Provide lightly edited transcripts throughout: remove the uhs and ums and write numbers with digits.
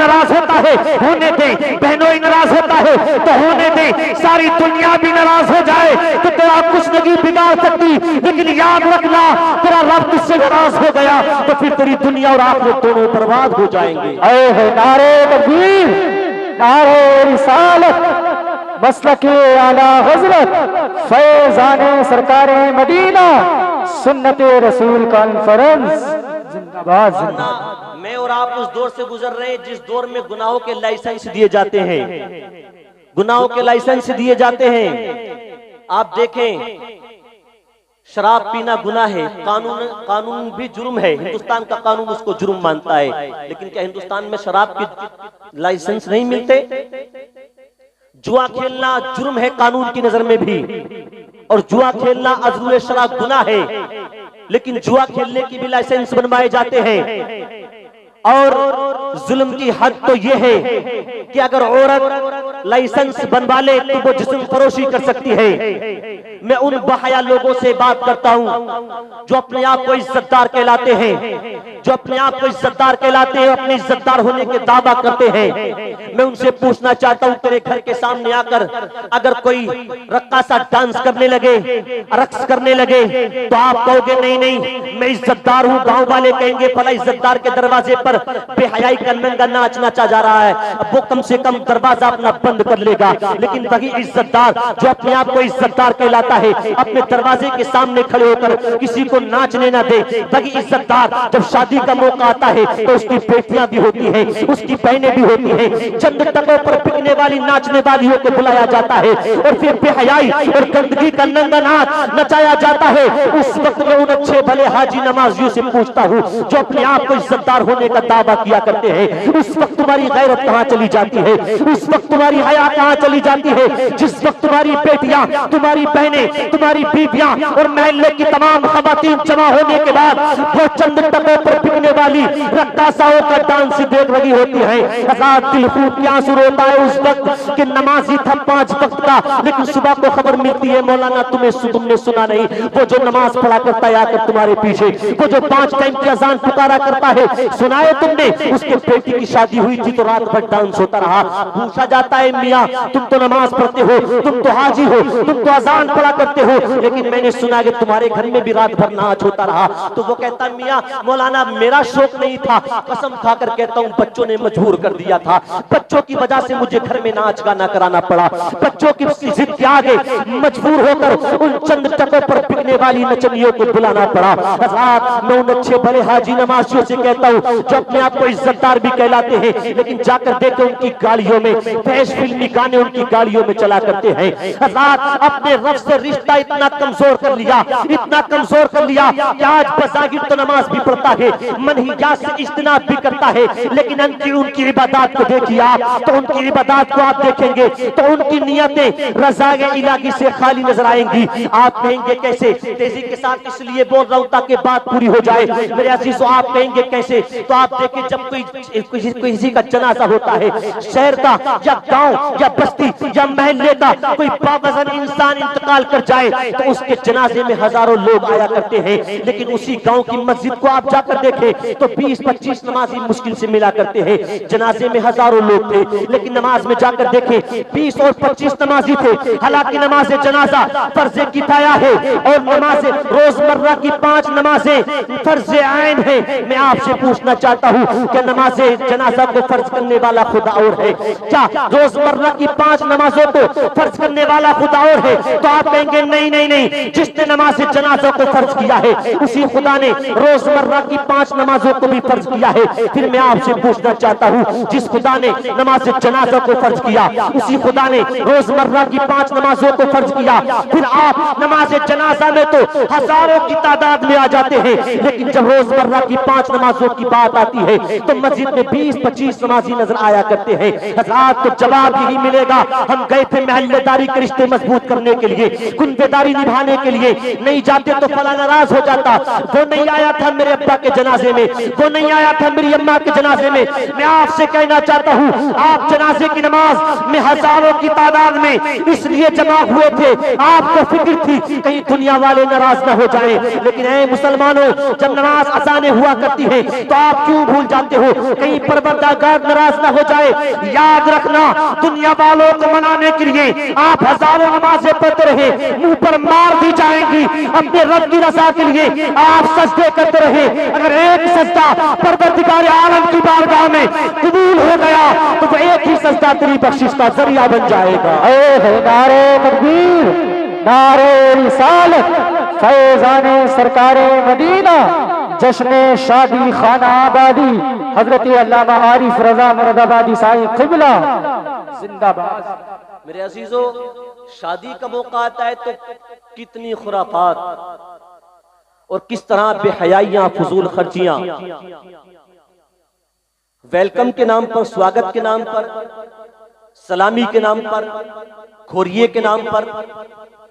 नाराज होता है, होने दे। बहनों ही नाराज होता है तो होने दे। सारी दुनिया भी नाराज हो जाए तो तेरा कुछ नहीं बिगाड़ सकती, लेकिन याद रखना तेरा रब तुझसे नाराज हो गया तो फिर तेरी दुनिया और आखिरत दोनों बर्बाद हो जाएंगे। नारे तकबीर, नारे रिसालत, मसलके आला हजरत, फैजाने सरकारे मदीना, सुन्नते रसूल कॉन्फ्रेंस जिंदाबाद जिंदाबाद। मैं और आप उस दौर से गुजर रहे हैं जिस दौर में गुनाहों के लाइसेंस दिए जाते हैं, गुनाहों के लाइसेंस दिए जाते हैं। आप देखें, शराब पीना गुनाह है, कानून भी जुर्म है, हिंदुस्तान का कानून उसको जुर्म मानता है, लेकिन क्या हिंदुस्तान में शराब की लाइसेंस नहीं मिलते? जुआ खेलना जुर्म है कानून की नजर में भी, और जुआ खेलना अज़रुल शराब गुनाह है, लेकिन जुआ खेलने की भी लाइसेंस बनवाए जाते हैं। और जुल्म की हद तो यह है कि अगर औरत लाइसेंस बनवा ले तो वो जिस्म फरोशी कर सकती है। मैं उन बहया लोगों से बात करता हूं जो अपने आप को इज्जतदार कहलाते हैं, जो अपने आप को इज्जतदार कहलाते हैं, अपने इज्जतदार होने के दावा करते हैं। मैं उनसे पूछना चाहता हूं, तेरे घर के सामने आकर अगर कोई रक्कासा डांस करने लगे, रक्स करने लगे, तो आप कहोगे नहीं नहीं मैं इज्जतदार हूं। गांव वाले कहेंगे फला इज्जतदार के दरवाजे पर बेहयाई का नंगा नाच नाचा जा रहा है, अब वो कम से कम दरवाजा अपना बंद कर लेगा। लेकिन वही इज्जतदार जो अपने आप को इज्जतदार कहलाता है, अपने दरवाजे के सामने खड़े होकर किसी को नाचने ना दे। वही इज्जतदार जब शादी का मौका आता है तो उसकी बेटियां भी होती हैं, उसकी बहनें भी होती हैं, चंद टकों पर बिकने वाली नाचने वालियों को बुलाया जाता है और फिर बेहयाई और गंदगी का नंगा नाच नचाया जाता है। उस वक्त में उन अच्छे भले हाजी नमाजियों से पूछता हूँ जो अपने आप को इज्जतदार होने का दावा किया करते हैं, उस वक्त तुम्हारी गैरत कहां चली जाती है? उस वक्त तुम्हारी हया कहां चली जाती है? जिस वक्त तुम्हारी बेटियां, तुम्हारी बहनें, तुम्हारी बीबियां और महल्ले की तमाम खवातीन जमा होने के बाद वो चंद टकों पर बिकने वाली रक्कासाओं का डांस देख रही होती है, हजार दिल फूट के आंसू रोता है उस वक्त कि नमाजी था 5 वक्त का, लेकिन सुबह को खबर मिलती है मौलाना तुमने सुना नहीं, वो जो नमाज पढ़ा करता है आकर तुम्हारे पीछे, वो जो 5 टाइम की अजान पुकारा करता है, सुनाए तुमने? उसके बेटी की शादी हुई थी तो रात भर डांस होता रहा। पूछा जाता है मियां तुम तो नमाज पढ़ते हो, तुम तो हाजी हो, तुम तो अजान पढ़ा करते हो, लेकिन मैंने सुना कि तुम्हारे घर में भी रात भर नाच होता रहा। तो वो कहता मियां मौलाना मेरा शौक नहीं था, कसम खाकर कहता हूं बच्चों ने मजबूर कर दिया था, बच्चों की वजह से मुझे घर में नाच गाना कराना पड़ा, बच्चों की जिद के आगे मजबूर होकर उन चंद टकों पर बिकने वाली नचनियों को बुलाना पड़ा। हज़रात मैं उन अच्छे भले हाजी नमाजियों से कहता हूं जो अपने आप को इज्जतदार भी कहलाते हैं, लेकिन जाकर देखे उनकी गाड़ियों में बेश फिल्मी गाने उनकी गाड़ियों में चला करते हैं। हज़रात अपने रब से रिश्ता इतना कमजोर कर लिया, इतना कमजोर कर लिया कि आज बज़ाहिर तो नमाज भी पढ़ता है, मनहियात से इज्तिनाब भी करता है, लेकिन उनकी इबादत को देखिए आप, तो उनकी इबादत को आप देखेंगे तो उनकी नियतें रज़ाए इलाही से खाली नजर आएंगी। आप कहेंगे कैसे? तेजी के साथ इसलिए बोल रहा हूं ताकि बात पूरी हो जाए मेरे अजीजों। आप कहेंगे कैसे? तो आप देखें जब किसी का जनाजा होता है, शहर का या गांव या बस्ती या महल्ले का कोई बावजन इंसान इंतकाल कर जाए तो उसके जनाजे में हजारों लोग आया करते हैं, लेकिन उसी गांव की मस्जिद को आप जाकर देखें तो 20-25 नमाजी मुश्किल से मिला करते हैं। जनाजे में हजारों लोग थे, लेकिन नमाज में जाकर देखें 20 और 25 नमाजी थे। हालांकि नमाज जनाजा फर्ज किफाया है और नमाज रोजमर्रा की 5 नमाजें फर्ज आइन है। मैं आपसे पूछना चाहता हूं कि नमाज जनाजा को फर्ज करने वाला खुदा और है क्या? रोजमर्रा की 5 नमाजों को फर्ज करने वाला खुदा और है? तो आप कहेंगे नहीं नहीं नहीं, जिसने नमाज जनाजा को फर्ज किया है उसी खुदा ने रोजमर्रा की 5 नमाजों को भी फर्ज किया है। फिर मैं आपसे पूछना चाहता हूं जिस खुदा ने नमाज जनाजा को फर्ज किया उसी खुदा ने रोजमर्रा की 5 नमाजों को फर्ज किया, फिर आप नमाज जनाजा में तो हजारों की तादाद में आ जाते हैं, लेकिन जब रोजमर्रा की 5 नमाजों की बात आती है तो मस्जिद में 20-25 नमाजी नजर आया करते हैं। हज़रात तो जवाब यही मिलेगा, हम गए थे महल्लेदारी के रिश्ते मजबूत करने के लिए, गुनबेदारी निभाने के लिए नहीं जाते तो फला नाराज हो जाता। वो नहीं आया था मेरे अब्बा के जनाजे में, वो नहीं आया था मेरी अम्मा के जनाजे में। मैं आपसे कहना चाहता हूँ, आप जनाजे की नमाज में हजारों की तादाद में इसलिए जमा हुए थे, आपको फिक्र थी कहीं दुनिया वाले नाराज न हो जाएं। लेकिन ऐ मुसलमानों, जब नमाज अजाने हुआ करती है तो आप क्यों भूल जाते हो कहीं परवरदिगार नाराज न हो जाए। याद रखना, दुनिया वालों को मनाने के लिए आप हजारों नमाजें पढ़ते रहे, मुंह पर मार दी जाएंगी। अपने रब की रजा के लिए आप सजदे करते रहे, अगर एक सजदा परवरदिगार आलम की बारगाह में कबूल हो गया तो वो एक ही सजदा तेरी बख्शिश का जरिया बन जाएगा। नारे तकबीर, नारे रिसालत, फैज़ाने सरकारे मदीना, जश्न शादी खाना आबादी, हजरत अल्लामा आरिफ रजा मुरादाबादी साईं क़िबला जिंदाबाद। मेरे अजीजों, शादी का मौका आता है तो कितनी खुराफात और किस तरह बेहयाइयां, फजूल खर्चियां, वेलकम के नाम पर, स्वागत के नाम पर, सलामी के नाम पर, खोरिये के नाम पर।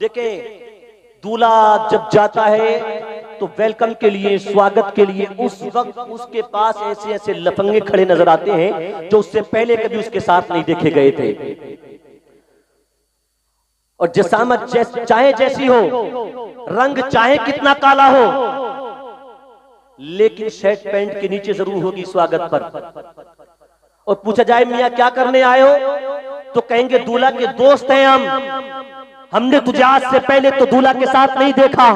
देखें, दूल्हा जब जाता है तो वेलकम के लिए, स्वागत के लिए उस वक्त उसके पास ऐसे ऐसे लफंगे खड़े नजर आते हैं जो उससे पहले कभी उसके साथ नहीं देखे गए थे। और जसामत चाहे जैसी हो, रंग चाहे कितना काला हो, लेकिन शर्ट पैंट के नीचे जरूर होगी स्वागत पर। और पूछा जाए मियां क्या करने आए हो, तो कहेंगे दूल्हा के दोस्त हैं हमने तुझे आज से पहले तो दूल्हा के साथ नहीं देखा,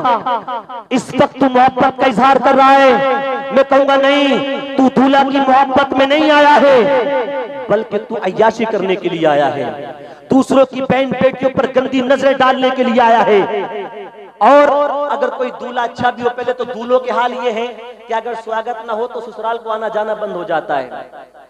इस वक्त तू मोहब्बत का इजहार कर रहा है। मैं कहूंगा नहीं, तू दूल्हा की मोहब्बत में नहीं आया है, बल्कि तू अय्याशी करने के लिए आया है, दूसरों की बहन बेटियों के ऊपर गंदी नजरें डालने के लिए आया है। और अगर कोई दूल्हा अच्छा भी हो, पहले तो दूल्हों के हाल ये है कि अगर स्वागत ना हो तो ससुराल को आना जाना बंद हो जाता है।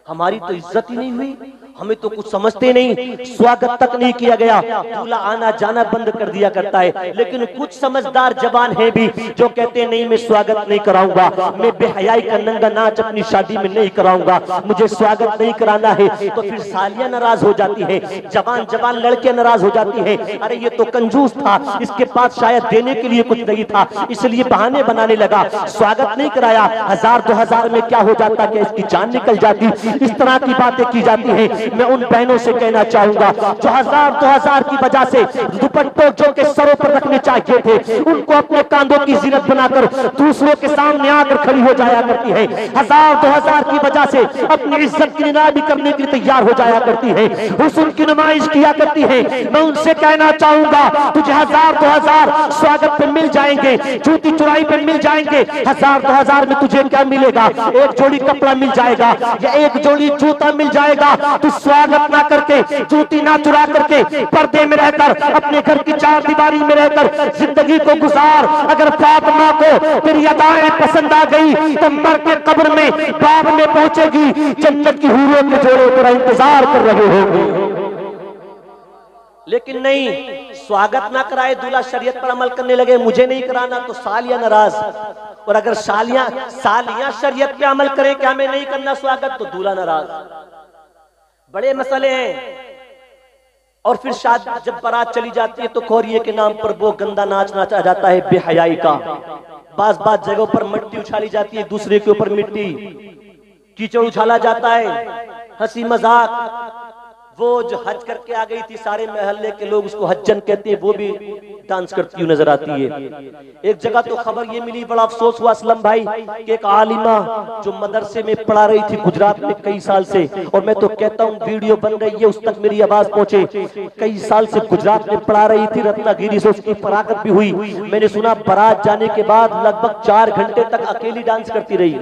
हमारी तो इज्जत ही नहीं हुई, हमें तो कुछ समझते नहीं, स्वागत तक नहीं किया गया, दूल्हा आना जाना बंद कर दिया करता है। लेकिन कुछ समझदार जवान हैं भी जो कहते हैं नहीं, मैं स्वागत नहीं कराऊंगा, मैं बेहयाई का नंगा नाच अपनी शादी में नहीं कराऊंगा, मुझे स्वागत नहीं कराना है। तो फिर सालियां नाराज हो जाती है, जवान जवान लड़कियां नाराज हो जाती है, अरे ये तो कंजूस था, इसके पास शायद देने के लिए कुछ नहीं था, इसलिए बहाने बनाने लगा, स्वागत नहीं कराया। 1000-2000 में क्या हो जाता, क्या इसकी जान निकल जाती। इस तरह की बातें की जाती हैं। मैं उन बहनों से कहना चाहूंगा जो 1000-2000 की वजह से दुपट्टों जो के सरों पर रखने चाहिए थे, उनको अपने कांधों की जीनत बनाकर दूसरों के सामने आकर खड़ी हो जाया करती है। 1000-2000 की वजह से अपनी इज्जत की निलामी करने के लिए तैयार हो जाया करती है, हुस्न की नुमाइश किया करती है। मैं उनसे कहना चाहूंगा तुझे 1000-2000 स्वागत पे मिल जाएंगे, जूती चुराई पे मिल जाएंगे, 1000-2000 में तुझे क्या मिलेगा, एक जोड़ी कपड़ा मिल जाएगा या एक जोड़ी जूता मिल जाएगा। तू स्वागत ना करके, जूती ना चुरा करके, पर्दे में रहकर, अपने घर की चार दीवारी में रहकर जिंदगी को गुजार। अगर फातिमा को तेरी अदाएं पसंद आ गई तो मर के कब्र में बाब में पहुंचेगी, जन्नत की हूरों के जोड़े तेरा इंतजार कर रहे होंगे। लेकिन नहीं, स्वागत ना कराए, दूल्हा शरीयत पर अमल करने लगे, मुझे नहीं कराना, तो सालियां नाराज। और अगर सालियां शरीयत पे अमल करें क्या मैं नहीं करना स्वागत, तो दूल्हा नाराज। बड़े मसले हैं। और फिर शादी जब बारात चली जाती है तो खोरिये के नाम पर वो गंदा नाच नाचा जाता है बेहयाई का। बाज जगहों पर मिट्टी उछाली जाती है, दूसरे के ऊपर मिट्टी कीचड़ उछाला जाता है, हंसी मजाक। वो जो हज करके आ गई थी, सारे महल्ले के लोग उसको हज्जन कहते हैं, वो भी डांस करती हुई नजर आती है। एक जगह तो खबर ये मिली, बड़ा अफसोस हुआ असलम भाई, कि एक आलिमा जो मदरसे में पढ़ा रही थी गुजरात में कई साल से, और मैं तो कहता हूँ वीडियो बन रही है उस तक मेरी आवाज पहुंचे, कई साल से गुजरात में पढ़ा रही थी, रत्नागिरी से उसकी फरागत भी हुई। मैंने सुना बारात जाने के बाद लगभग 4 घंटे तक अकेली डांस करती रही,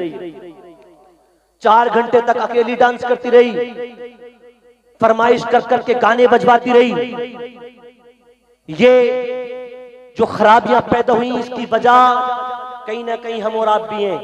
4 घंटे तक अकेली डांस करती रही, फरमाइश कर करके गाने बजवाती रही। ये जो खराबियां पैदा हुई इसकी वजह कहीं ना कहीं हम और आप भी हैं।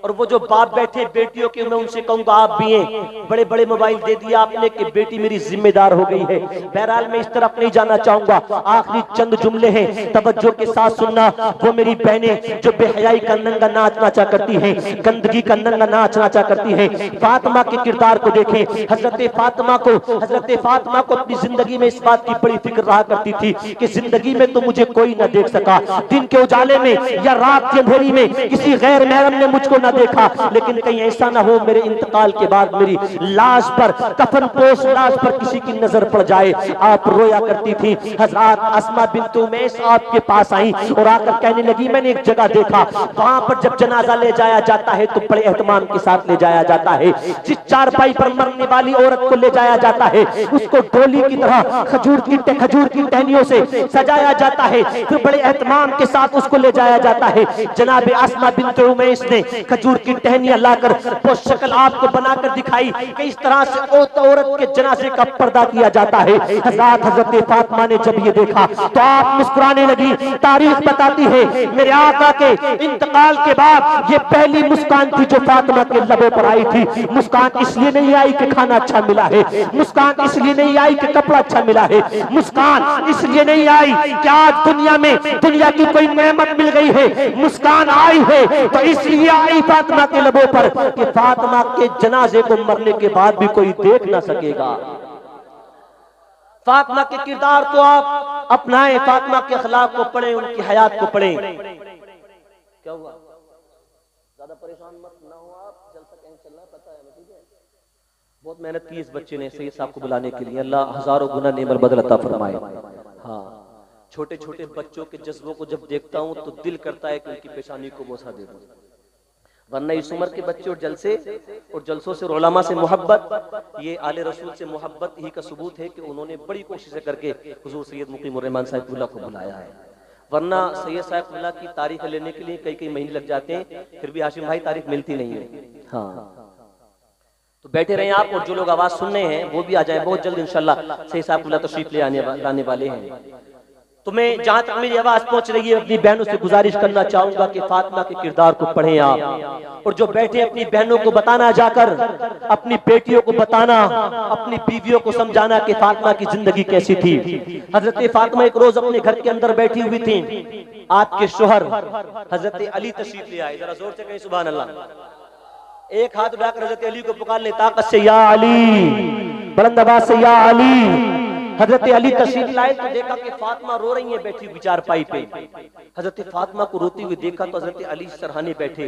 और वो जो बाप बैठे बेटियों के, मैं उनसे कहूंगा आप भी हैं, बड़े बड़े मोबाइल दे दिया आपने कि बेटी मेरी जिम्मेदार हो गई है। बहरहाल मैं इस तरफ नहीं जाना चाहूंगा, आखिरी चंद जुमले हैं, तवज्जो के साथ सुनना। वो मेरी बहनें जो बेहयाई का नंगा नाच नाचा करती हैं, गंदगी का नंगा नाच नाचा करती हैं, फातिमा के किरदार को देखें। हजरत फातिमा को अपनी जिंदगी में इस बात की बड़ी फिक्र रहा करती थी कि जिंदगी में तो मुझे कोई न देख सका, दिन के उजाले में या रात के अंधेरी में किसी गैर महरम ने मुझको न देखा, लेकिन कहीं ऐसा ना हो मेरे इंतकाल के बाद मेरी लाश पर, कफन पोश लाश पर किसी की नजर पड़ जाए। आप रोया करती थी। हजरत अस्मा बिन्त उमैस आपके पास आई और आकर कहने लगी मैंने एक जगह देखा, वहां पर जब जनाजा ले जाया जाता है तो बड़े एहतमाम के साथ ले जाया जाता है। जिस चारपाई पर मरने वाली औरत को ले जाया जाता है उसको डोली की तरह खजूर की टहनियों से सजाया जाता है, फिर बड़े एहतमाम के साथ उसको ले जाया जाता है। जनाब अस्मा बिन्त उमैस ने खजूर की टहनियां लाकर वो शक्ल आपको बनाकर दिखाई कि इस तरह से औरत के जनाजे का पर्दा किया जाता है। हजरत फातिमा ने जब ये देखा तो आप मुस्कुराने लगी। तारीख बताती है मेरे आका के इंतकाल के बाद ये पहली मुस्कान थी जो फातिमा के लबों पर आई थी। मुस्कान इसलिए नहीं आई कि खाना अच्छा मिला है, मुस्कान इसलिए नहीं आई कि कपड़ा अच्छा मिला है, मुस्कान इसलिए नहीं आई कि आज दुनिया में दुनिया की कोई नेमत मिल गई है, मुस्कान आई है तो इसलिए आई फातिमा के लबों पर कि फातिमा के जनाजे को मरने के बाद भी कोई देख ना सकेगा। फातिमा के किरदार को आप अपनाएं, फातिमा के अखलाक को पढ़ें, उनकी हयात को पढ़ें। क्या हुआ, ज्यादा परेशान मत ना हो आप, चल सकें चलना पता है, ठीक है। बहुत मेहनत की इस बच्चे ने सैयद साहब को बुलाने के लिए, अल्लाह हजारों गुना नेमत बदल अता फरमाए। हाँ, छोटे छोटे बच्चों के जज्बों को जब देखता हूं तो दिल करता है कि उनकी पेशानी को बोसा दे दूं, वरना इस उम्र के बच्चे और जलसे और जलसों से और उलमा से मोहब्बत, ये आले रसूल से मोहब्बत ही का सबूत है कि उन्होंने बड़ी कोशिश करके हुजूर सैयद मुकीमुर रहमान साहिबुल्लाह को बुलाया है। वरना सैयद साहिबुल्लाह की तारीख लेने के लिए कई महीने लग जाते हैं, फिर भी हाशिम भाई तारीख मिलती नहीं है। हाँ, तो बैठे रहें आप, और जो लोग आवाज सुन रहे हैं वो भी आ जाए बहुत जल्द इंशाल्लाह। सैयद साहिबुल्लाह तशरीफ लाने वाले हैं। तो मैं जहां तक मेरी आवाज पहुंच रही है अपनी बहनों से गुजारिश करना चाहूंगा कि फातिमा के किरदार को पढ़ें आप, और जो बैठे अपनी बहनों को बताना, जाकर अपनी बेटियों को बताना, अपनी बीवियों को समझाना कि फातिमा की जिंदगी कैसी थी। हजरत फातिमा एक रोज अपने घर के अंदर बैठी हुई थी, आपके शोहर हजरत अली तशरीफ ले आए। जरा जोर से कहें सुभान अल्लाह। एक हाथ उठाकर हजरत अली को पुकार ले ताकत से, या अली, बुलंद आवाज से या अली। हजरत अली तशरीफ लाए तो देखा कि फातिमा रो रही है बैठी हुई चारपाई पे। हजरत फातिमा को रोती हुई देखा तो हजरत अली सरहाने बैठे।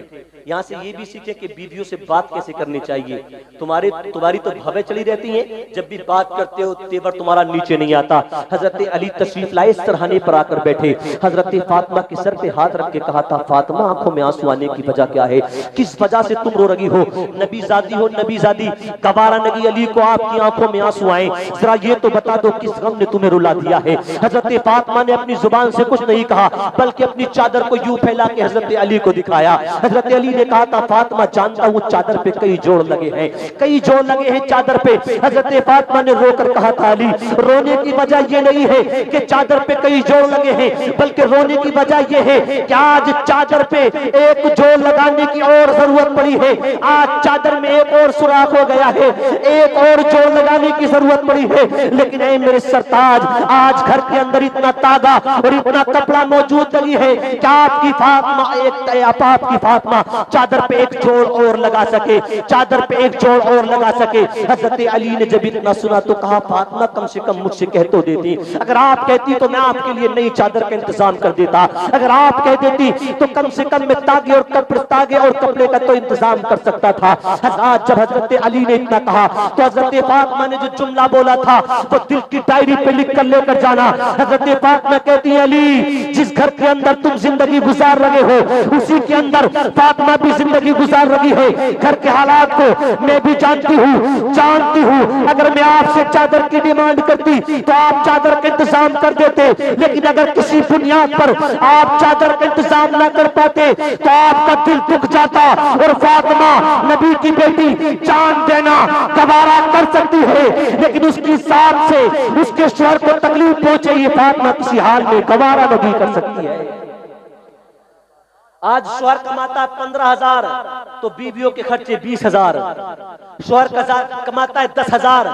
यहाँ से ये भी सीखे कि बीवियों से बात कैसे करनी चाहिए। तुम्हारी तो भवें चली रहती हैं, जब भी बात करते हो तेवर तुम्हारा नीचे नहीं आता। हजरत अली तशरीफ लाए, सरहाने पर आकर बैठे। हजरत फातिमा के सर पे हाथ रख के कहा था, फातिमा आंखों में आंसू आने की वजह क्या है, किस वजह से तुम रो रही हो? नबीजादी हो नबीजादी, गवारा नगी अली को आपकी आंखों में आंसू आए, जरा ये तो बता दो किस गम ने तुम्हें रुला दिया है। हजरत फातिमा ने अपनी जुबान से कुछ नहीं कहा, बल्कि अपनी चादर को यूं फैला के हजरत अली को दिखाया। हजरत अली ने कहा था, फातिमा जानता हूं चादर पे कई जोड़ लगे हैं, कई जोड़ लगे हैं चादर पे। हजरत फातिमा ने रोकर कहा था, अली रोने की वजह ये नहीं है कि चादर पे कई जोड़ लगे हैं, बल्कि रोने की वजह ये है कि आज चादर पे एक जोड़ लगाने की और जरूरत पड़ी है। आज चादर में एक और सुराख हो गया है, एक और जोड़ लगाने की जरूरत पड़ी है। लेकिन मेरे सरताज, आज घर के अंदर इतना तागा और इतना कपड़ा मौजूद नहीं है कि आपकी फातिमा चादर पे एक जोड़ और लगा सके, चादर पे एक जोड़ और लगा सके। हजरत अली ने जब इतना सुना तो कहा, फातिमा कम से कम मुझसे कह तो देती, अगर आप कहती तो मैं आपके लिए नई चादर का इंतजाम कर देता, अगर आप कह देती तो कम से कम मैं तागे और कपड़े का तो इंतजाम कर सकता था। जब हजरत अली ने इतना कहा तो हजरत फातिमा ने जो जुमला बोला था वो दिल की डायरी पे लिख कर लेकर जाना। हजरत फातिमा कहती है, अली जिस घर के अंदर तुम जिंदगी गुजार रहे हो उसी के अंदर फातिमा भी जिंदगी गुजार रही है। घर के हालात को मैं भी जानती हूँ। अगर मैं आपसे चादर की डिमांड करती तो आप चादर का इंतजाम कर देते, लेकिन अगर किसी बुनियाद पर आप चादर का इंतजाम न कर पाते तो आपका दिल दुख जाता। और फातिमा नबी की बेटी, जान देना गवारा कर सकती है, लेकिन उसकी साथ से उसके शोहर को तकलीफ पहुंचे ये फातिमा किसी हाल में गवारा नहीं कर सकती है। आज शोहर कमाता है 15,000 तो बीवियों के खर्चे 20,000। शोहर कमाता है 10,000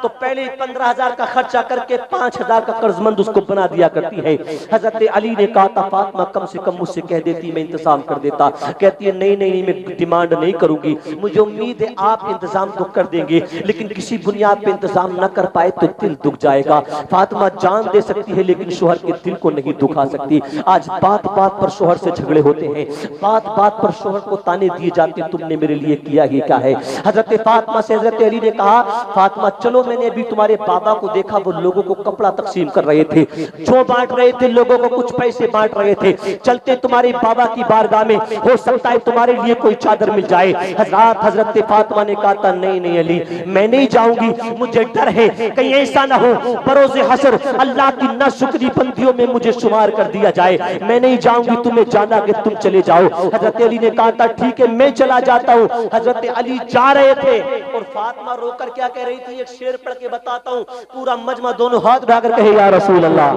तो पहले 15,000 का खर्चा करके 5,000 का कर्जमंद उसको बना दिया करती है। हजरत अली ने कहा था फातिमा कम से कम मुझसे कह देती मैं इंतजाम कर देता। कहती है नहीं नहीं मैं डिमांड नहीं करूंगी, मुझे उम्मीद है आप इंतजाम तो कर देंगे, लेकिन किसी बुनियाद पे इंतजाम न कर पाए तो दिल दुख जाएगा। फातिमा जान दे सकती है लेकिन शोहर के दिल को नहीं दुखा सकती। आज बात बात पर शोहर से झगड़े होते हैं, बात बात पर शोहर को ताने दिए जाते तुमने मेरे लिए किया ही क्या है। हजरत फातिमा से हजरत अली ने कहा फातिमा चलो, मैंने अभी तुम्हारे बाबा को देखा, वो लोगों को कपड़ा तकसीम कर रहे थे, जो बांट रहे थे, लोगों को कुछ पैसे बांट रहे थे। चलते तुम्हारे बाबा की बारगाह में, हो सकता है तुम्हारे लिए कोई चादर मिल जाए। हजरत फातिमा ने कहा था नहीं नहीं अली मैं नहीं जाऊंगी, मुझे डर है कहीं ऐसा ना हो बरोज़े हशर अल्लाह की नाशुक्री बंदियों में मुझे शुमार कर दिया जाए, मैं नहीं जाऊंगी, तुम्हें जाना कि तुम चले जाओ। हजरत अली ने कहा था ठीक है मैं चला जाता हूँ। हजरत अली जा रहे थे और फातिमा रोकर क्या कह रही थी, एक शेर पढ़ के बताता हूँ, पूरा मजमा दोनों हाथ उठाकर कहे या रसूल अल्लाह।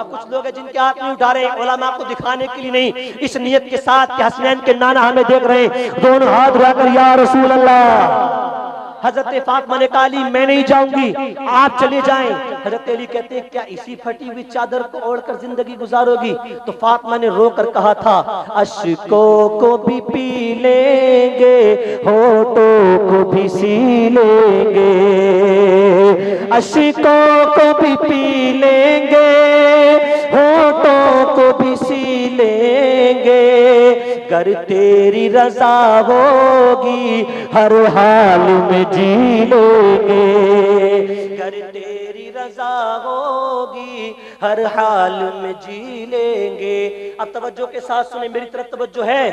कुछ लोग हैं जिनके हाथ नहीं उठा रहे, उलमा को दिखाने के लिए नहीं, इस नियत के साथ कि हसनैन के नाना हमें देख रहे हैं, दोनों हाथ उठाकर या रसूल अल्लाह। हजरत फातिमा ने कहा अली मैं नहीं जाऊंगी, आप चले जाएं। हजरत अली कहते हैं क्या इसी फटी हुई चादर को ओढ़कर जिंदगी गुजारोगी? तो फातिमा ने रोकर कहा था अश्कों को भी पी लेंगे, होठों को भी सी लेंगे, अश्कों को भी पी लेंगे, होठों को भी सी लेंगे, गर तेरी रजा होगी हर हाल में जी लेंगे, गर तेरी रजा होगी हर हाल में जी लेंगे। अब तवज्जो के साथ सुने, मेरी तरफ तवज्जो है,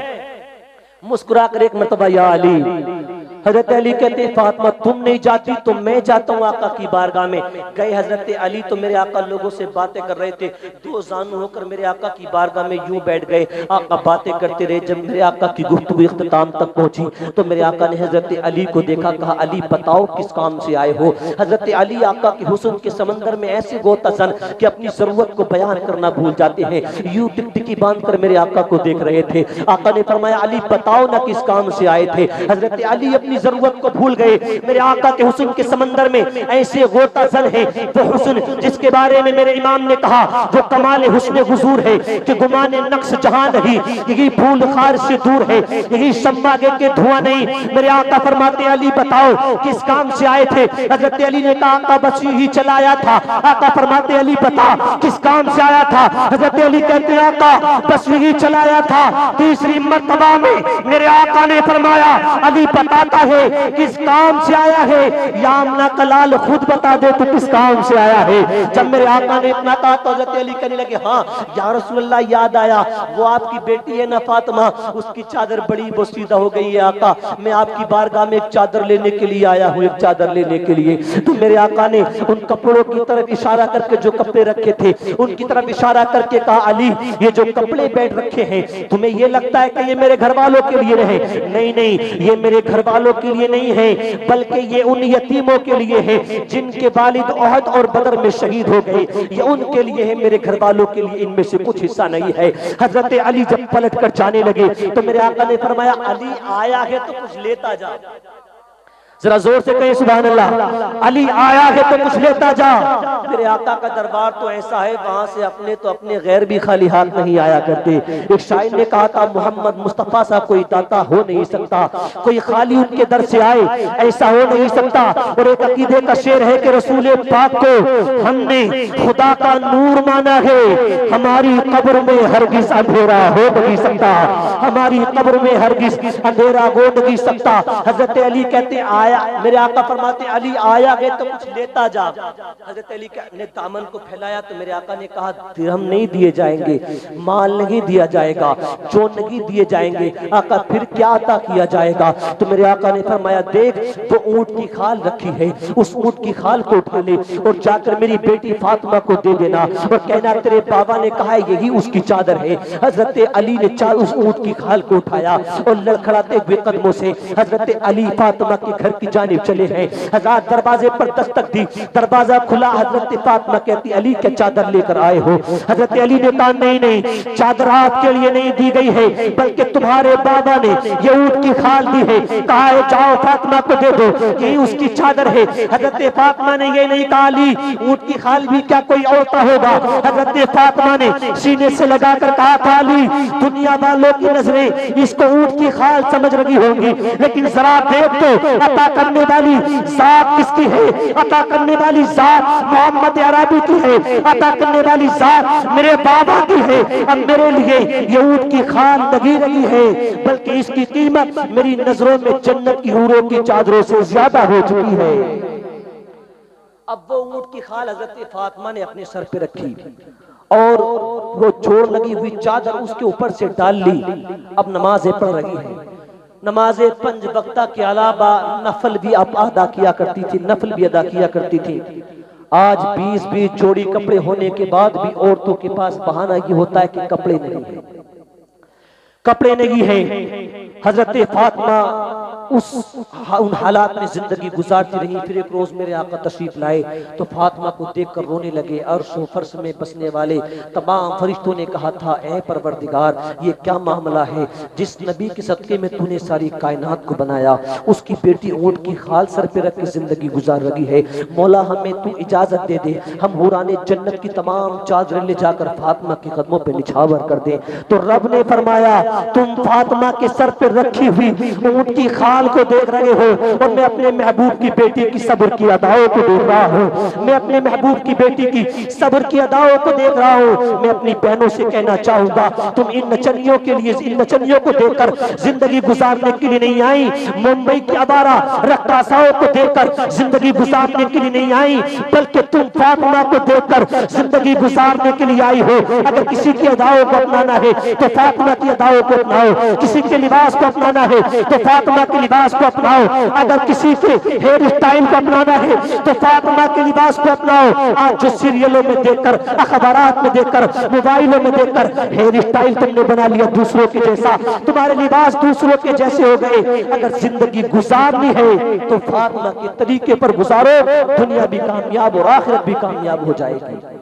मुस्कुरा कर एक मरतबा या अली। हजरत अली कहते हैं फातिमा तुम नहीं जाती तो मैं जाता हूँ आका की बारगाह में। गए हजरत अली तो मेरे आका लोगों से बातें कर रहे थे, दो जानू होकर मेरे आका की बारगाह में यूं बैठ गए। आका बातें करते रहे, जब मेरे आका की गुफ्तगू इख्तिताम तक पहुंची तो मेरे आका ने हजरत अली को देखा, कहा अली बताओ किस काम से आए हो। हजरत अली आका के हुस्न के समंदर में ऐसे गोतासन कि अपनी जरूरत को बयान करना भूल जाते हैं, यूं टिकटिकी बांध कर मेरे आका को देख रहे थे। आका ने फरमाया अली बताओ ना किस काम से आए थे। हजरत अली अपनी जरूरत को भूल गए। मेरे आका के हुस्न के समंदर में ऐसे गोतासन है, वो हुस्न जिसके बारे में मेरे इमाम ने कहा जो कमाल हुस्न गुजूर है कि गुमाने नक्श जहां नहीं, यही फूल खार से दूर है, यही शम्मा के धुआं नहीं। मेरे आका फरमाते अली बताओ किस काम से आए थे। हजरत अली ने कहा आका बस यूं ही चला आया था। आका फरमाते अली बता किस काम से आया था। हजरत अली कहते आका बस यूं ही चला आया था। तीसरी मर्तबा में मेरे आका ने फरमाया अली बताता है किस काम से आया है, या आमना कलाल खुद बता दे तो किस काम से आया है। जब मेरे आका ने इतना कहा तो हजरत अली कहने लगे हाँ या रसूलल्लाह याद आया, वो आपकी बेटी है ना फातिमा, उसकी चादर बड़ी बोसीदा हो गई है आका, मैं आपकी बारगाह में एक चादर लेने के लिए आया हूँ, एक चादर लेने के लिए। तो मेरे आका ने उन कपड़ों की तरफ इशारा करके जो कपड़े रखे थे उनकी तरफ इशारा करके कहा अली ये जो कपड़े बैठ रखे हैं तुम्हें ये लगता है कि ये मेरे घर वालों के लिए रहे? नहीं नहीं, ये मेरे घर वालों के लिए नहीं है, बल्कि ये उन यतीमों के लिए है जिनके वालिद ओहद और बदर में शहीद हो गए, ये उनके लिए है, मेरे घर वालों के लिए इनमें से कुछ हिस्सा नहीं है। हजरत अली जब पलट कर जाने लगे तो मेरे आका ने फरमाया अली आया है तो कुछ लेता जा। जरा जोर से कहें सुभान अल्लाह। अली आया है तो कुछ लेता जा। मेरे आका का दरबार तो ऐसा है वहां से अपने तो अपने गैर भी खाली हाथ नहीं आया करते। एक शायर ने कहा था मोहम्मद मुस्तफा सा कोई दाता हो नहीं सकता, कोई खाली उनके दर से आए ऐसा हो नहीं सकता। और एक अकीदे का शेर है कि रसूल पाक को हमने खुदा का नूर माना है, हमारी कब्र में हरगिज अंधेरा हो नहीं सकता, हमारी कब्र में हरगिज अंधेरा हो नहीं सकता। हजरत अली कहते आया, मेरे आका फरमाते अली आया है तो कुछ लेता जा। हजरत अली ने दामन को फैलाया तो मेरे आका ने कहा दिरहम नहीं दिए जाएंगे, माल नहीं दिया जाएगा, जो नहीं दिए जाएंगे। आका फिर क्या अता किया जाएगा? तो मेरे आका ने फरमाया देख वो ऊंट की खाल रखी है, उस ऊंट की खाल को उठा ले और जाकर मेरी बेटी फातिमा को दे देना और कहना तेरे बाबा ने कहा यही उसकी चादर है। हजरत अली ने उस ऊंट की खाल को उठाया और लड़खड़ाते हुए कदमों से हजरत अली फातिमा के घर की जानिब चले हैं। हजरत दरवाजे पर दस्तक दी, दरवाजा खुला। हजरत फातिमा कहती अली क्या चादर लेकर आए हो? हजरत अली ने कहा नहीं नहीं, चादर आपके लिए नहीं दी गई है, बल्कि तुम्हारे बाबा ने ये ऊंट की खाल दी है, कहा है जाओ फातिमा को दे दो, यही उसकी चादर है। हजरत फातिमा ने ये नहीं कहा अली ऊंट की खाल भी क्या कोई औरता होगा? हजरत फातिमा ने सीने से लगाकर कहा था अली दुनिया वालों की नजरें इसको ऊंट की खाल समझ रही होंगी, लेकिन जरा देख तो अता करने वाली जात किसकी है? अता करने वाली जात मोहम्मद अरबी की है, अता करने वाली जात मेरे बाबा की है। अब मेरे लिए ये ऊंट की खाल नहीं रही है, बल्कि इसकी कीमत मेरी नजरों में जन्नत की हूरों की चादरों से ज्यादा हो चुकी है। अब वो ऊंट की खाल हजरत फातिमा ने अपने सर पे रखी और वो जोड़ लगी हुई चादर उसके ऊपर से डाल ली। अब नमाजें पढ़ रही है। नमाजें पंज वक्ता के अलावा नफल भी अब अदा किया करती थी, नफल भी अदा किया करती थी। आज 20-20 जोड़ी कपड़े होने के बाद भी औरतों के पास बहाना ये होता है कि कपड़े नहीं है, कपड़े नहीं है। हजरत फातिमा उन हालात में जिंदगी गुजारती रही। फिर एक रोज मेरे आका तशरीफ लाए तो फातिमा को देखकर रोने लगे। अर्श व फर्श में बसने वाले तमाम फरिश्तों ने कहा था ए परवरदिगार ये क्या मामला है? जिस नबी के सदके में तूने सारी कायनात को बनाया, उसकी बेटी ऊंट की खाल सर पे रख के जिंदगी गुजार रही है। मौला हमें तू इजाजत दे दे, हम हुराने जन्नत की तमाम चादरें ले जाकर फातिमा के कदमों पे निछावर कर दे। तो रब ने फरमाया तुम फातिमा के सर पे रखी हुई ऊंट की खाल को देख रहे हो और मैं अपने महबूब की बेटी की सब्र की अदाओं को देख रहा हूँ। मैं अपने महबूब की बेटी की सब्र की अदाओं को देख रहा हूँ। मैं अपनी बहनों से कहना चाहूंगा तुम इन नचनियों के लिए, इन नचनियों को देखकर जिंदगी गुजारने के लिए नहीं आई, मुंबई की आवारा रक्कासाओं को देखकर जिंदगी गुजारने के लिए नहीं आई, बल्कि तुम फातिमा को देखकर जिंदगी गुजारने के लिए आई हो। अगर किसी की अदाओं को अपनाना है तो फातिमा की अदाओं को अपनाओ, किसी के लिबास को अपनाना है तो फातिमा के लिबास को अपनाओ, अगर किसी के हेयर स्टाइल को अपनाना है तो फातिमा के लिबास को अपनाओ। आज जो सीरियलों में देखकर, अखबारात में देखकर, मोबाइलों में देखकर हेयर स्टाइल तुमने बना लिया दूसरों के जैसा, तुम्हारे लिबास दूसरों के जैसे हो गए। अगर जिंदगी गुजारनी है तो फातिमा के तरीके पर गुजारो, दुनिया भी कामयाब और आखिरत भी कामयाब हो जाएगी।